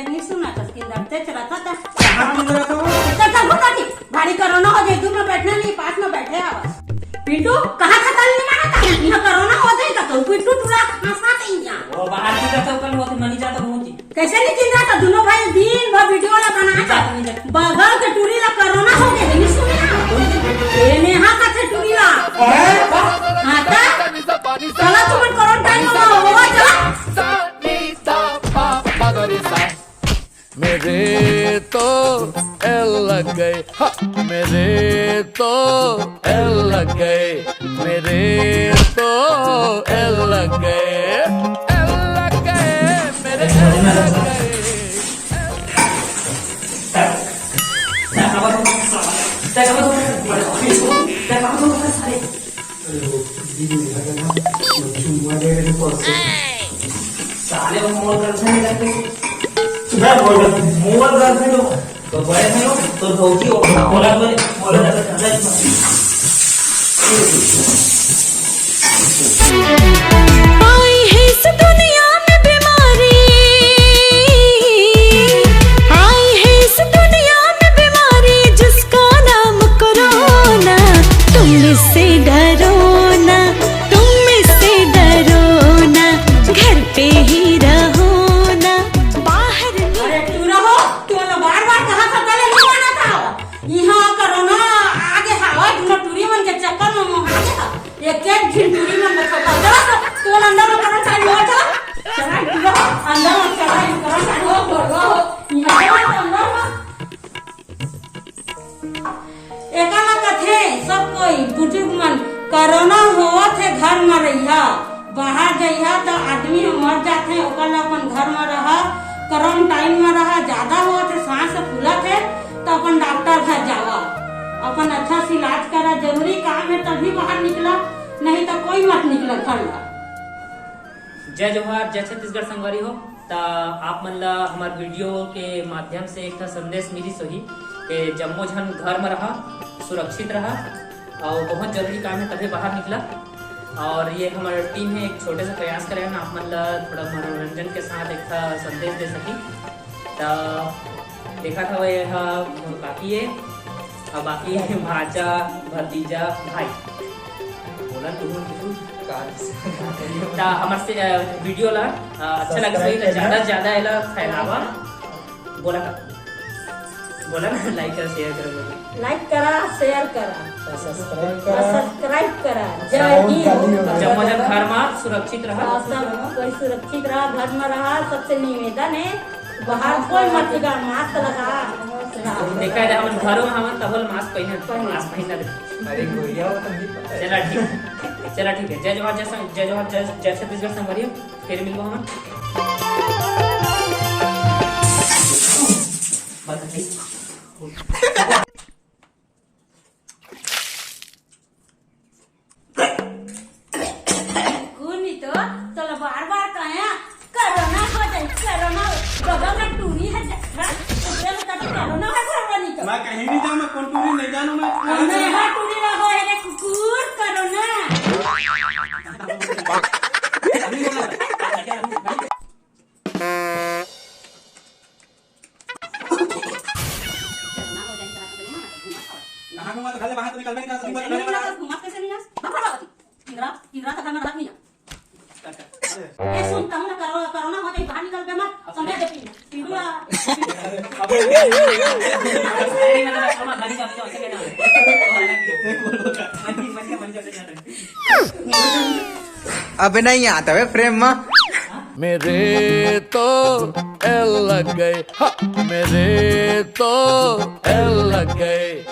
नहीं सुना था कि डरते चला था भारी कोरोना हो जाए तुम बैठना नहीं पास में बैठे आवाज पिंटू कहाँ था कल नहीं माना था यहाँ कोरोना हो जाए तो पिंटू टूरा हंसा नहीं यहाँ वो बाहर की जाता कल होते मनी जाता पहुंची कैसे नहीं चिंता था दोनों भाई दिन भर वीडियो ला बनाया था बगल के टूरी ला कोरोना हो गए नहीं सुने ये नेहा का थे टूरी ला हाँ था चला तुम क्वारंटाइन में होगा चला मेरे तो एल लग गए मेरे तो एल लग गए मेरे तो एल लग गए मेरे एल लग गए साले वो मोल कर नहीं लगते सुबह मोल कर नहीं हो तो बड़े नहीं हो तो भौजी हो मोला बोले मोला लगा आई है इस दुनिया में बीमारी आई है इस दुनिया में बीमारी जिसका नाम कोरोना तुम इससे डरो ना तुम इससे डरो ना घर पे ही रहो ना बाहर अरे तू रहो तू ना बार-बार कहा था पहले नहीं माना था यहाँ कोरोना आगे हवा तू टूरी मन के चक्कर में आ गया एक एक दिन टूरी मन में चला चला तू अंदर में क्वारंटाइन हो चला चला तू अंदर में चला क्वारंटाइन हो यहाँ अंदर में एकाला कथे सब कोई बुजुर्ग मन कोरोना होवा थे घर में रहिया बाहर जइहा तो आदमी मर जाते ओकर अपन घर में रहा क्वारंटाइन में रहा ज्यादा हुआ थे सांस फूला थे तो अपन डॉक्टर घर जावा अपन अच्छा से इलाज करा जरूरी काम है तभी बाहर निकला नहीं तो कोई मत निकला घर ला जय जोहार जय छत्तीसगढ़ संगवारी हो ता आप मन ला हमार वीडियो के माध्यम से एक संदेश मिली सोही कि जम्मो जन घर में रहा सुरक्षित रहा और बहुत जरूरी काम है तभी बाहर निकला और ये हमारी टीम है एक छोटे से प्रयास करे ना आप मन ला थोड़ा मनोरंजन के साथ एक संदेश दे सकी तो देखा था वह बाकी है और बाकी है भाचा भतीजा भाई बोला तुम हमारे से वीडियो ला अच्छा लगे तो ज्यादा से ज्यादा एला फैलावा बोला बोला ना लाइक करा शेयर करो लाइक करा शेयर करा सब्सक्राइब करा जय हिंद जम्मो जन घर में सुरक्षित रहा सब कोई सुरक्षित रहा घर में रहा सबसे निवेदन है बाहर कोई मत निकल मास्क लगा देखा है हम घरों में हम तबल मास्क पहने अरे गोरिया चला ठीक है जय जोहार जय छत्तीसगढ़ संगवारी फिर मिलबो हम चलो बार-बार कहे कोरोना हो जाए कोरोना बगल में टूरी है कोरोना है कोरोना मैं कहीं नहीं जाऊँ मैं कौन टूरी नहीं जानू मैं यहाँ टूरी ना हो है कुकुर कोरोना नहा घुमा तो खाली बाहर तो निकल नहीं कैसे नहीं इंद्रा का खाना रखनी ए सुनता हूँ ना कोरोना हो जाए बाहर निकल के मत समझ दे पिंडुआ अब नहीं आता है फ्रेम में मेरे तो एल लग गए मेरे तो एल लग गए